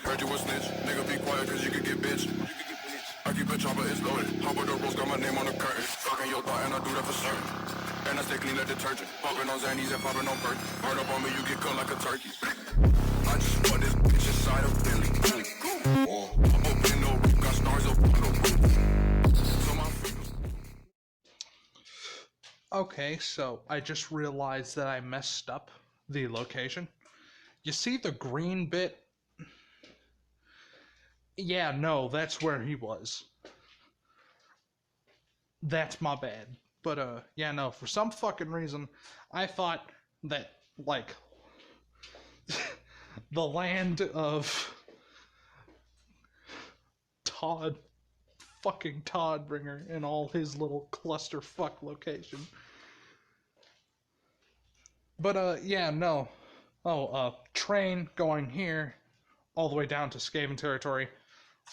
Heard you a snitch, nigga be quiet cause you could get bitch. I keep a chopper, it's loaded. Hop with the rolls, got my name on the curtain. Fucking your thought and I do that for certain. And I stay clean like detergent. Popping on Xannies and popping on Perk. Burn up on me, you get cut like a turkey. I just want this bitch inside of Billy. I'm open no roof, got stars up on the roof. So my freedom. Okay, so I just realized that I messed up the location. You see the green bit? Yeah, no, that's where he was. That's my bad. But, yeah, no, for some fucking reason, I thought that, like, the land of fucking Toddbringer and all his little clusterfuck location. But, yeah, no. Oh, train going here, all the way down to Skaven territory.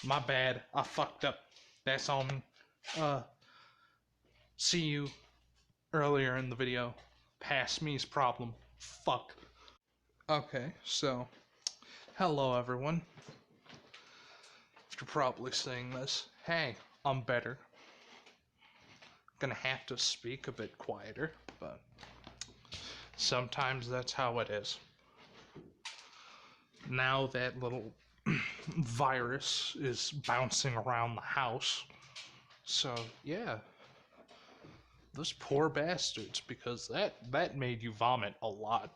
My bad, I fucked up. That's on me. See you earlier in the video. Past me's problem. Fuck. Okay, so, hello everyone. You're probably saying this. Hey, I'm better. Gonna have to speak a bit quieter, but sometimes that's how it is. Now that little virus is bouncing around the house. So, yeah. Those poor bastards, because that made you vomit a lot.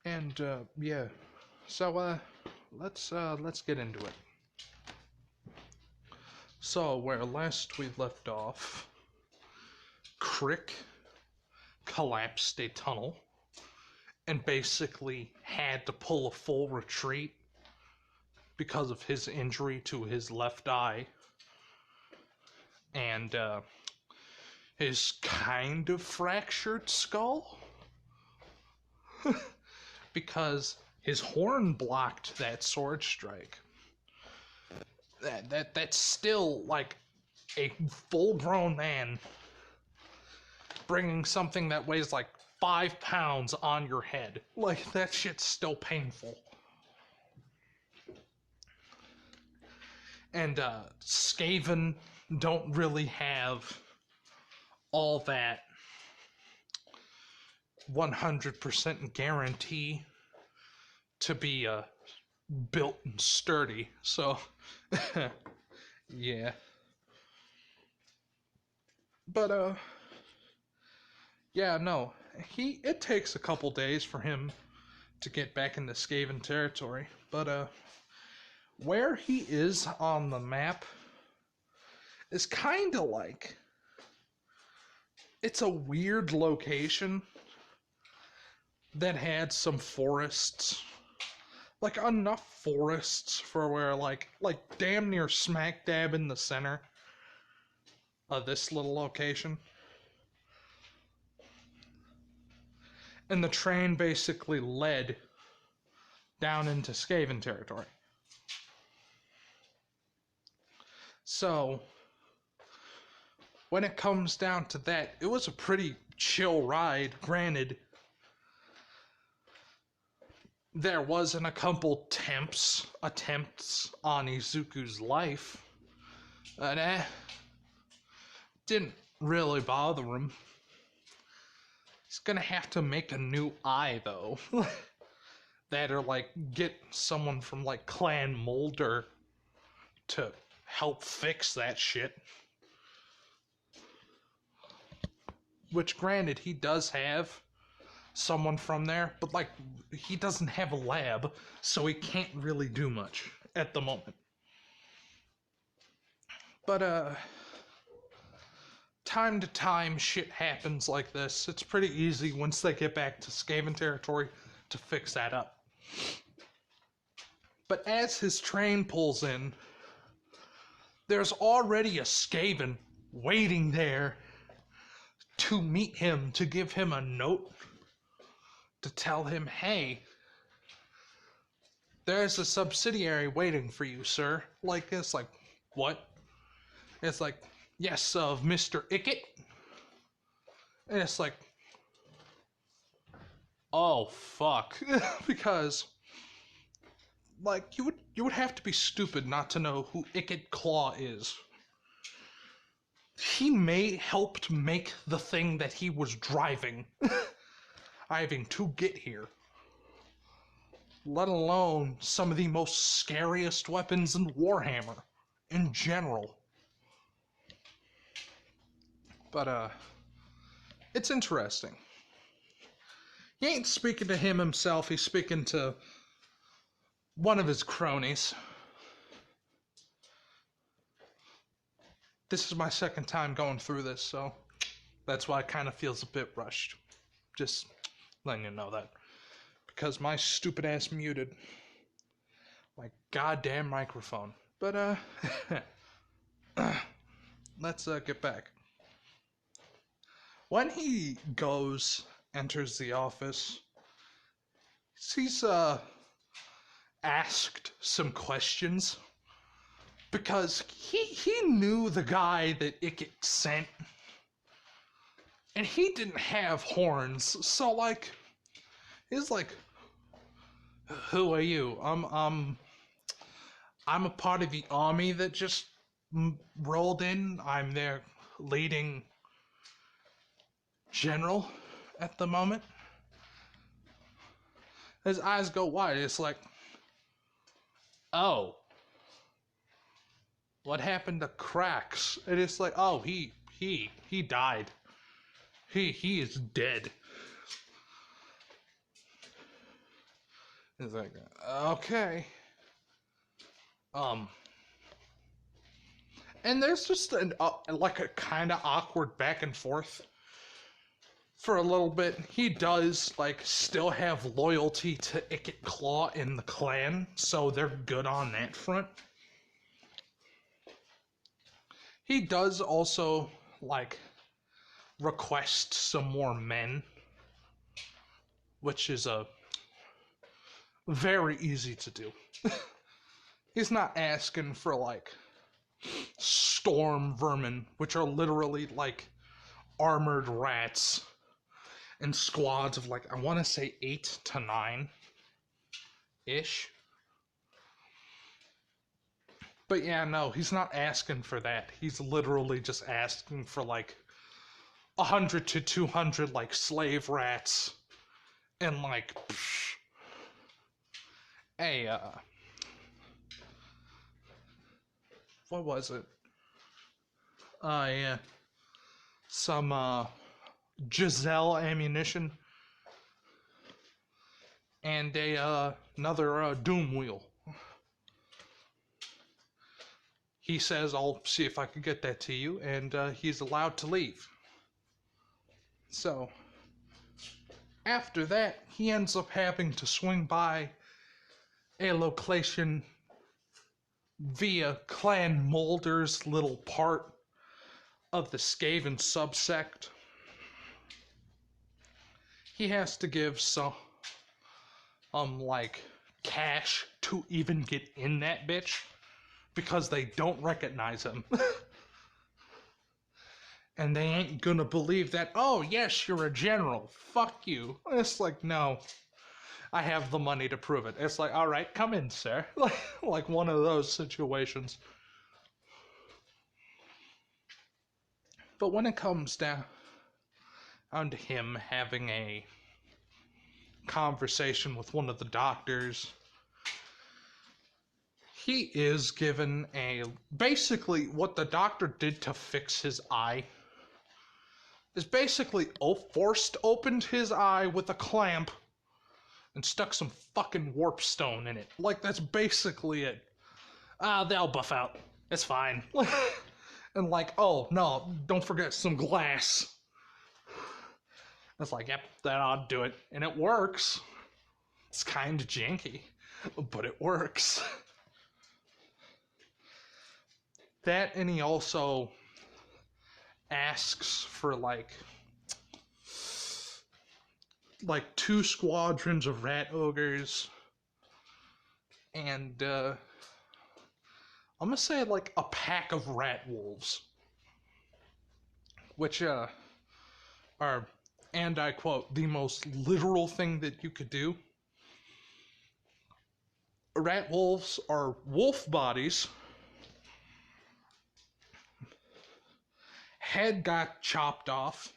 And, yeah. So, let's get into it. So, where last we left off, Crick collapsed a tunnel and basically had to pull a full retreat because of his injury to his left eye and his kind of fractured skull because his horn blocked that sword strike. That's still like a full-grown man bringing something that weighs like 5 pounds on your head. Like, that shit's still painful. And, Skaven don't really have all that 100% guarantee to be, built and sturdy. So, yeah. But, yeah, no. It takes a couple days for him to get back into Skaven territory, but where he is on the map is kind of like, it's a weird location that had some forests, like enough forests for where like damn near smack dab in the center of this little location. And the train basically led down into Skaven territory. So, when it comes down to that, it was a pretty chill ride. Granted, there wasn't a couple attempts on Izuku's life. And didn't really bother him. He's gonna have to make a new eye, though. That or, like, get someone from, like, Clan Mulder to help fix that shit. Which, granted, he does have someone from there, but, like, he doesn't have a lab, so he can't really do much at the moment. But, time to time, shit happens like this. It's pretty easy once they get back to Skaven territory to fix that up. But as his train pulls in, there's already a Skaven waiting there to meet him, to give him a note, to tell him, hey, there's a subsidiary waiting for you, sir. Like, it's like, what? It's like, yes, of Mr. Ickett. And it's like, oh, fuck. Because like, you would have to be stupid not to know who Icket Claw is. He helped make the thing that he was driving to get here. Let alone some of the most scariest weapons in Warhammer in general. But, it's interesting. He ain't speaking to him himself, he's speaking to one of his cronies. This is my second time going through this, so that's why it kind of feels a bit rushed. Just letting you know that. Because my stupid ass muted my goddamn microphone. But, let's get back. When he enters the office, he's asked some questions because he knew the guy that Icket sent, and he didn't have horns. So like, he's like, "Who are you?" I'm a part of the army that just rolled in. I'm their leading general at the moment. His eyes go wide. It's like, oh, what happened to Cracks? And it's like, oh, he died. He is dead. It's like, okay. And there's just like a kind of awkward back and forth for a little bit. He does like still have loyalty to Icket Claw in the clan, so they're good on that front. He does also like request some more men, which is very easy to do. He's not asking for like storm vermin, which are literally like armored rats in squads of like, I want to say 8 to 9 ish. But yeah, no, he's not asking for that. He's literally just asking for like 100 to 200 like slave rats and like what was it? Yeah. Some Giselle ammunition and another Doom wheel. He says, I'll see if I can get that to you, and he's allowed to leave. So, after that, he ends up having to swing by a location via Clan Mulder's little part of the Skaven subsect. He has to give some, like, cash to even get in that bitch, because they don't recognize him. And they ain't gonna believe that, oh, yes, you're a general. Fuck you. It's like, no. I have the money to prove it. It's like, all right, come in, sir. Like one of those situations. But when it comes down to him having a conversation with one of the doctors, he is given basically what the doctor did to fix his eye is basically forced opened his eye with a clamp and stuck some fucking warp stone in it. Like, that's basically it. They'll buff out. It's fine. And like, oh, no, don't forget some glass. It's like, yep, that ought to do it. And it works. It's kind of janky, but it works. That, and he also asks for like 2 squadrons of rat ogres and I'm gonna say like a pack of rat wolves, which are, and I quote, the most literal thing that you could do. rat wolves are wolf bodies. Head got chopped off.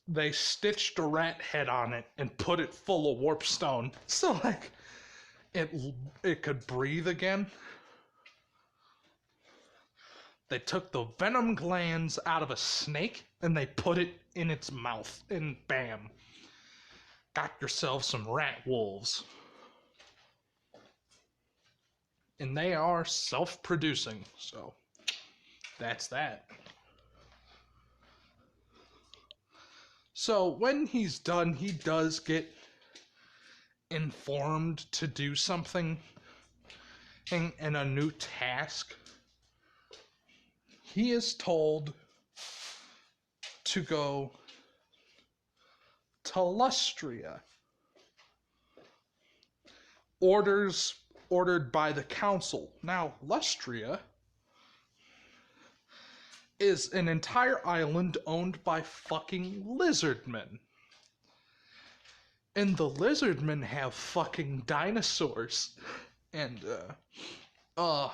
They stitched a rat head on it and put it full of warp stone. So, like, it could breathe again. They took the venom glands out of a snake and they put it in its mouth. And bam. Got yourself some rat wolves. And they are self-producing. So, that's that. So, when he's done, he does get informed to do something in a new task. He is told to go to Lustria. Ordered by the council. Now, Lustria is an entire island owned by fucking lizardmen. And the lizardmen have fucking dinosaurs. And, oh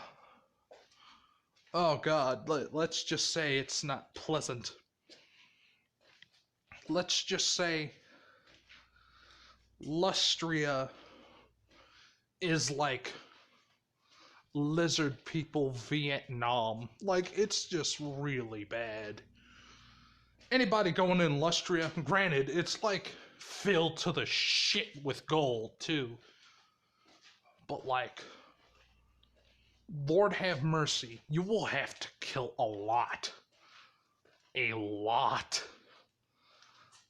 god, let's just say it's not pleasant. Let's just say Lustria is like lizard people Vietnam. Like, it's just really bad. Anybody going in Lustria, granted, it's like filled to the shit with gold too. But like, Lord have mercy, you will have to kill a lot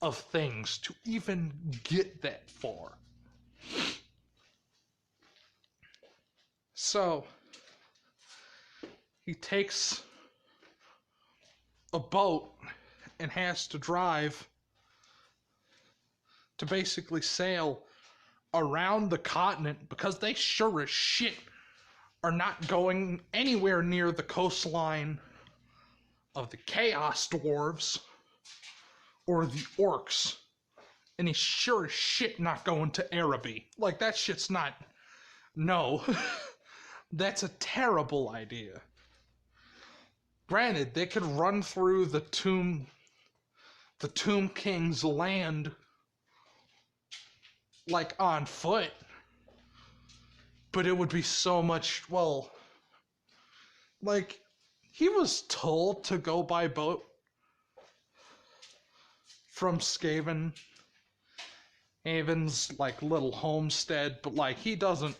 of things to even get that far. So, he takes a boat and has to drive to basically sail around the continent because they sure as shit are not going anywhere near the coastline of the Chaos Dwarves or the Orcs. And he's sure as shit not going to Araby. Like, that shit's not... No. That's a terrible idea. Granted, they could run through the Tomb King's land, like, on foot. But it would be so much, well, like, he was told to go by boat from Skaven, Haven's, like, little homestead, but, like, he doesn't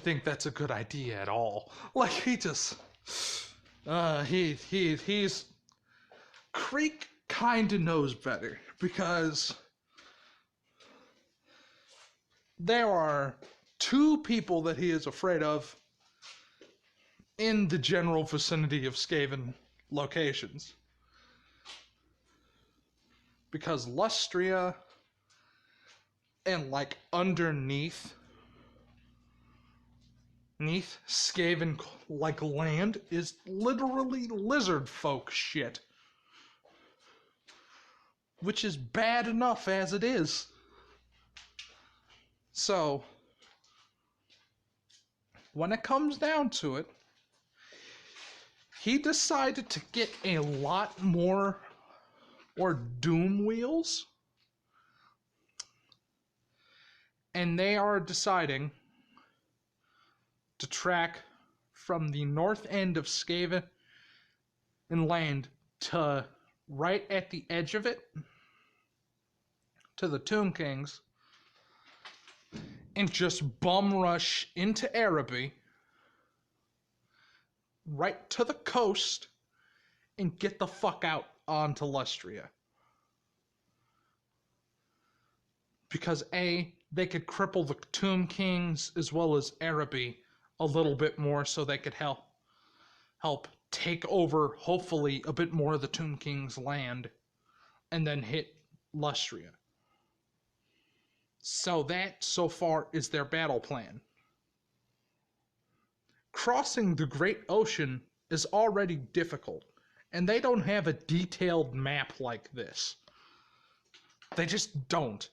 think that's a good idea at all. Like, he just, he's, Creek kinda knows better, because there are two people that he is afraid of in the general vicinity of Skaven locations. Because Lustria and, like, underneath Skaven, like, land is literally lizard folk shit. Which is bad enough as it is. So, when it comes down to it, he decided to get a lot more doom wheels. And they are deciding to track from the north end of Skaven and land to right at the edge of it, to the Tomb Kings, and just bum rush into Araby, right to the coast, and get the fuck out onto Lustria. Because A, they could cripple the Tomb Kings as well as Araby a little bit more so they could help take over, hopefully, a bit more of the Tomb King's land, and then hit Lustria. So that, so far, is their battle plan. Crossing the Great Ocean is already difficult, and they don't have a detailed map like this. They just don't.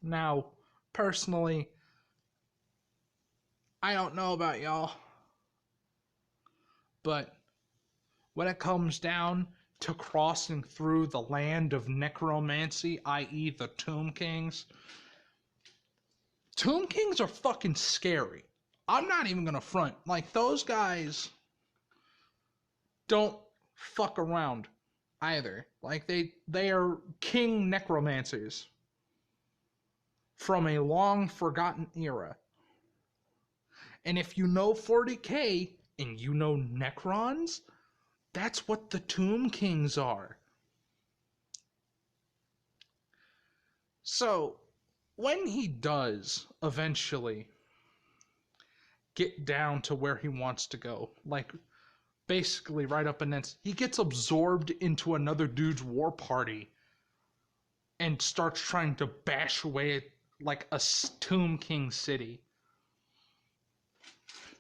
Now, personally, I don't know about y'all, but when it comes down to crossing through the land of necromancy, i.e., the Tomb Kings are fucking scary. I'm not even gonna front. Like, those guys don't fuck around either. Like, they are king necromancers from a long forgotten era. And if you know 40k and you know Necrons, that's what the Tomb Kings are. So, when he does eventually get down to where he wants to go, like basically right up against, he gets absorbed into another dude's war party and starts trying to bash away at like a Tomb King city,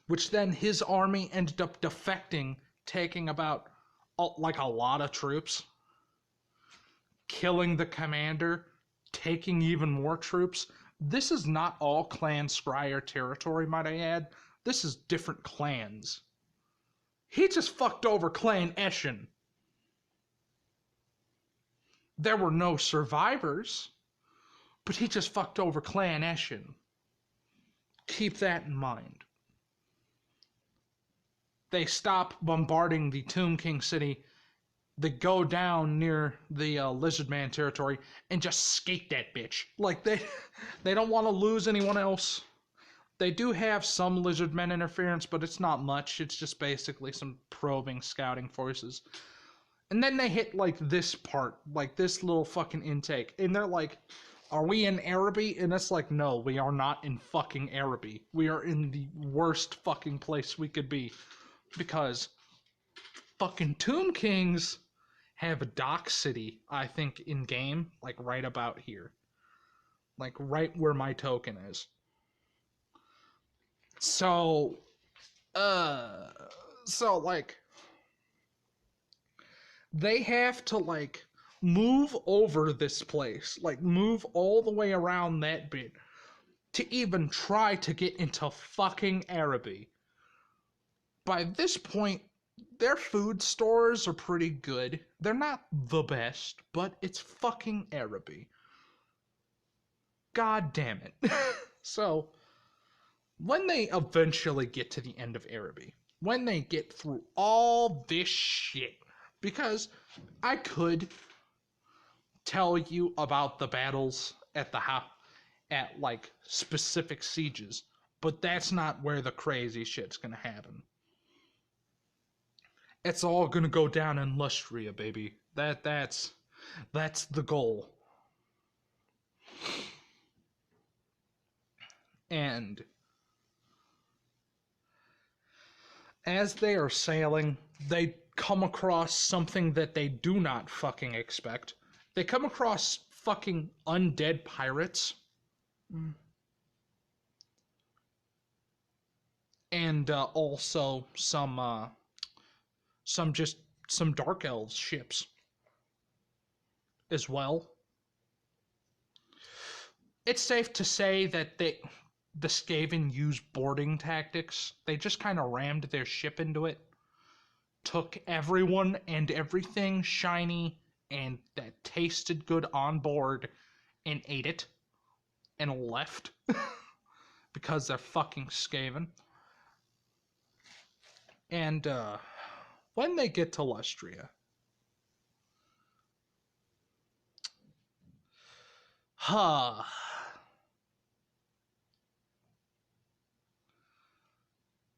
which then his army ended up defecting, taking about like a lot of troops, killing the commander, taking even more troops. This is not all Clan Scryer territory, might I add. This is different clans. He just fucked over Clan Eshin. There were no survivors, but he just fucked over Clan Eshin. Keep that in mind. They stop bombarding the Tomb King city. They go down near the Lizard Man territory and just skate that bitch. Like, they don't want to lose anyone else. They do have some Lizard Men interference, but it's not much. It's just basically some probing scouting forces. And then they hit, like, this part, like, this little fucking intake. And they're like, are we in Araby? And it's like, no, we are not in fucking Araby. We are in the worst fucking place we could be. Because fucking Tomb Kings have a dock city, I think, in game, like right about here. Like right where my token is. So like they have to like move over this place, like move all the way around that bit to even try to get into fucking Araby. By this point, their food stores are pretty good. They're not the best, but it's fucking Araby. God damn it. So, when they eventually get to the end of Araby, when they get through all this shit, because I could tell you about the battles at at like specific sieges, but that's not where the crazy shit's gonna happen. It's all gonna go down in Lustria, baby. That's the goal. And as they are sailing, they come across something that they do not fucking expect. They come across fucking undead pirates. And also some dark elves ships as well. It's safe to say that the Skaven use boarding tactics. They just kind of rammed their ship into it, took everyone and everything shiny and that tasted good on board and ate it and left because they're fucking Skaven. And when they get to Lustria,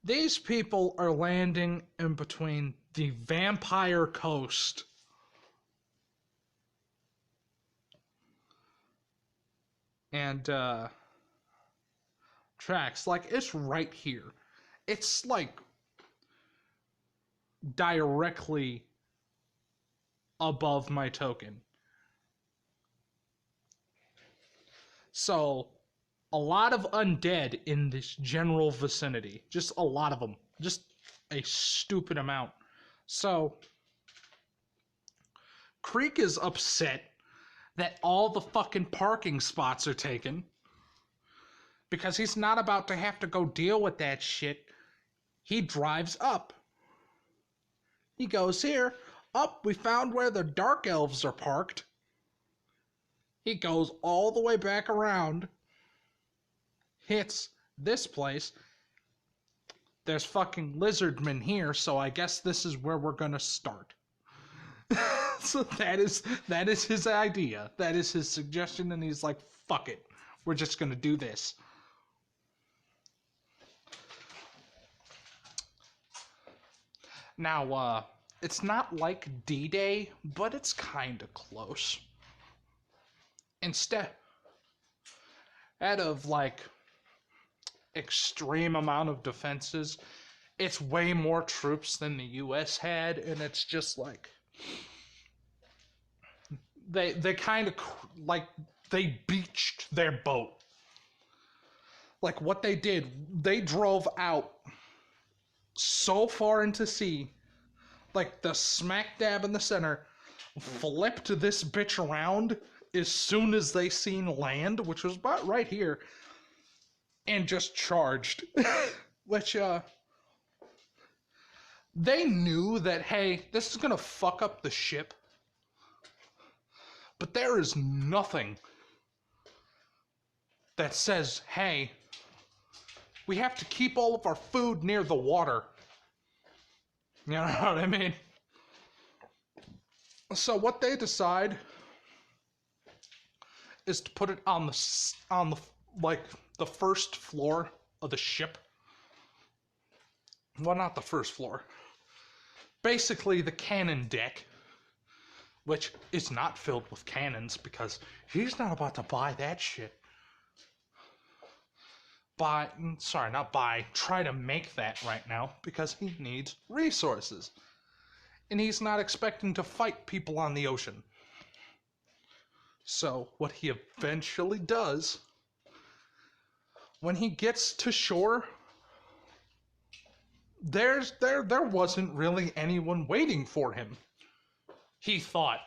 these people are landing in between the Vampire Coast and Trax. Like, it's right here. It's like directly above my token. So, a lot of undead in this general vicinity. Just a lot of them. Just a stupid amount. So, Creek is upset that all the fucking parking spots are taken. Because he's not about to have to go deal with that shit. He drives up. He goes here. Up, we found where the dark elves are parked. He goes all the way back around. Hits this place. There's fucking lizardmen here, so I guess this is where we're gonna start. So that is his idea. That is his suggestion, and he's like, fuck it. We're just gonna do this. Now, it's not like D-Day, but it's kinda close. Instead of like extreme amount of defenses, it's way more troops than the US had, and it's just like they kind of like they beached their boat. Like what they did, they drove out so far into sea, like the smack dab in the center, flipped this bitch around as soon as they seen land, which was about right here, and just charged. Which, they knew that, hey, this is gonna fuck up the ship. But there is nothing that says, hey, we have to keep all of our food near the water. You know what I mean? So what they decide is to put it on the like the first floor of the ship. Well, not the first floor. Basically the cannon deck, which is not filled with cannons because he's not about to buy that shit. Try to make that right now because he needs resources. And he's not expecting to fight people on the ocean. So what he eventually does, when he gets to shore, there wasn't really anyone waiting for him. He thought.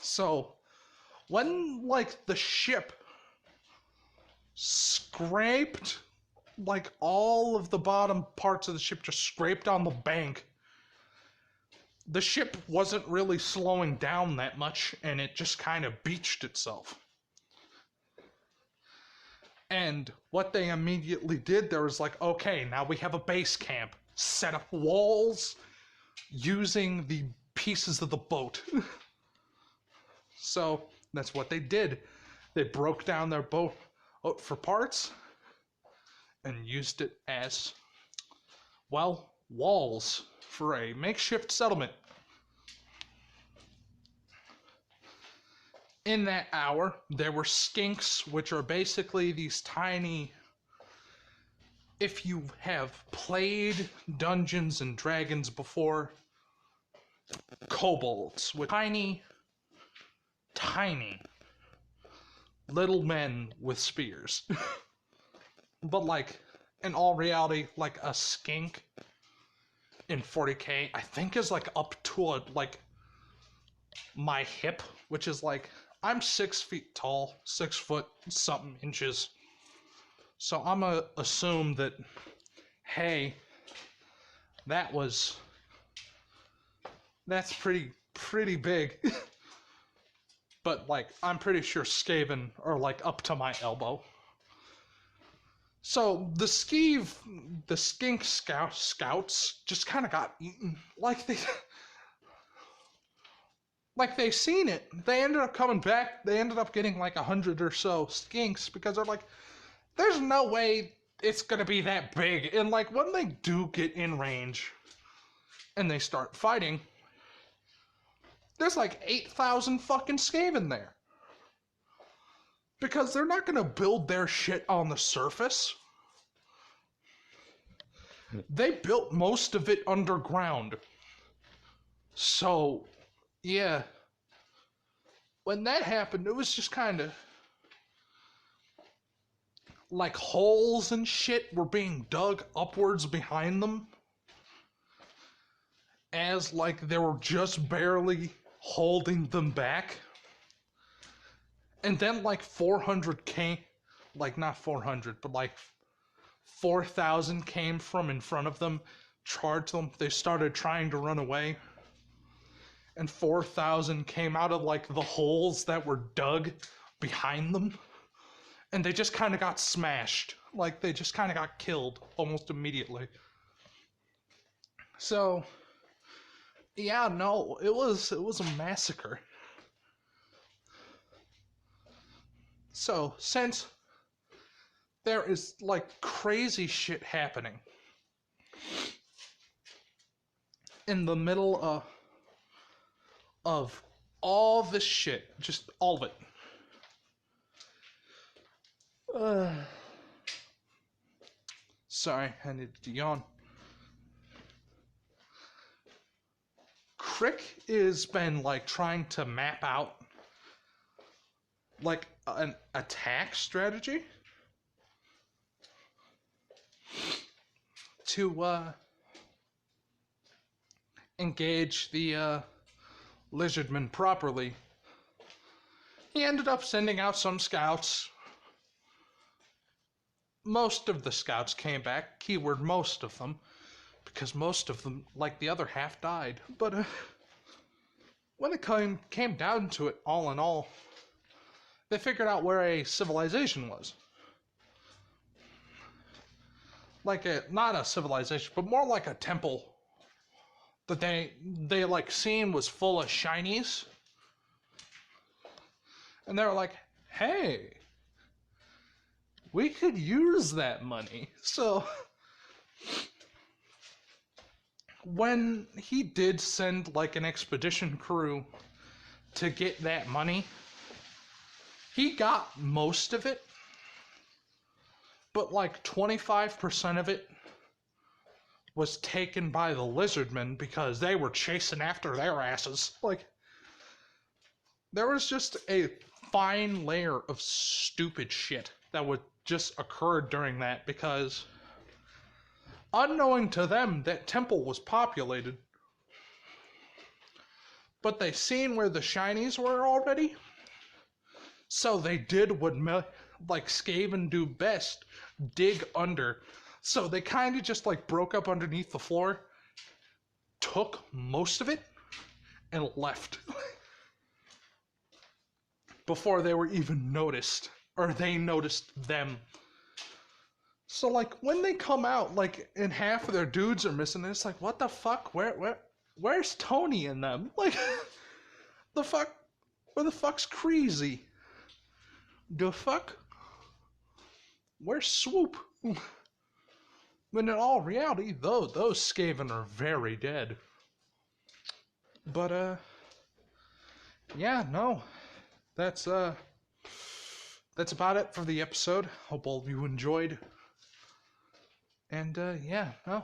So when like the ship scraped, like all of the bottom parts of the ship just scraped on the bank, the ship wasn't really slowing down that much, and it just kind of beached itself. And what they immediately did, there was like, okay, now we have a base camp. Set up walls using the pieces of the boat. So that's what they did. They broke down their boat for parts and used it as, well, walls for a makeshift settlement. In that hour, there were skinks, which are basically these tiny, if you have played Dungeons and Dragons before, kobolds with tiny little men with spears. But like, in all reality, like a skink in 40K, I think is like up to my hip, which is like, I'm 6 feet tall, 6 foot something inches. So I'm gonna assume that, hey, that's pretty big. But like, I'm pretty sure skaven are like up to my elbow. So the skink scouts just kind of got eaten. Like they seen it. They ended up coming back. They ended up getting like 100 or so skinks because they're like, there's no way it's gonna be that big. And like, when they do get in range and they start fighting, there's like 8,000 fucking skaven there. Because they're not gonna build their shit on the surface. They built most of it underground. So, yeah. When that happened, it was just kind of like holes and shit were being dug upwards behind them. As like they were just barely holding them back. And then like 400 came, like not 400, but like 4,000 came from in front of them, charged them. They started trying to run away. And 4,000 came out of like the holes that were dug behind them. And they just kind of got smashed. Like they just kind of got killed almost immediately. So, yeah, no, it was a massacre. So, since there is like crazy shit happening in the middle of all this shit, just all of it. Sorry, I needed to yawn. Crick has been like trying to map out like an attack strategy to engage the lizardmen properly. He ended up sending out some scouts. Most of the scouts came back, keyword most of them, because most of them, like the other half, died. But when it came down to it, all in all, they figured out where a civilization was. Like not a civilization, but more like a temple that they like seen was full of shinies. And they were like, hey, we could use that money. So when he did send like an expedition crew to get that money, he got most of it, but like 25% of it was taken by the lizardmen because they were chasing after their asses. Like, there was just a fine layer of stupid shit that would just occur during that because unknowing to them that temple was populated, but they seen where the shinies were already, so they did what like Skaven do best, dig under. So they kind of just like broke up underneath the floor, took most of it, and left before they were even noticed, or they noticed them. So like when they come out, like, and half of their dudes are missing, it's like, what the fuck? Where's Tony in them? Like, the fuck? Where the fuck's Crazy? The fuck? Where's Swoop? When in all reality, those Skaven are very dead. But yeah, no, that's about it for the episode. Hope all of you enjoyed. And yeah, no,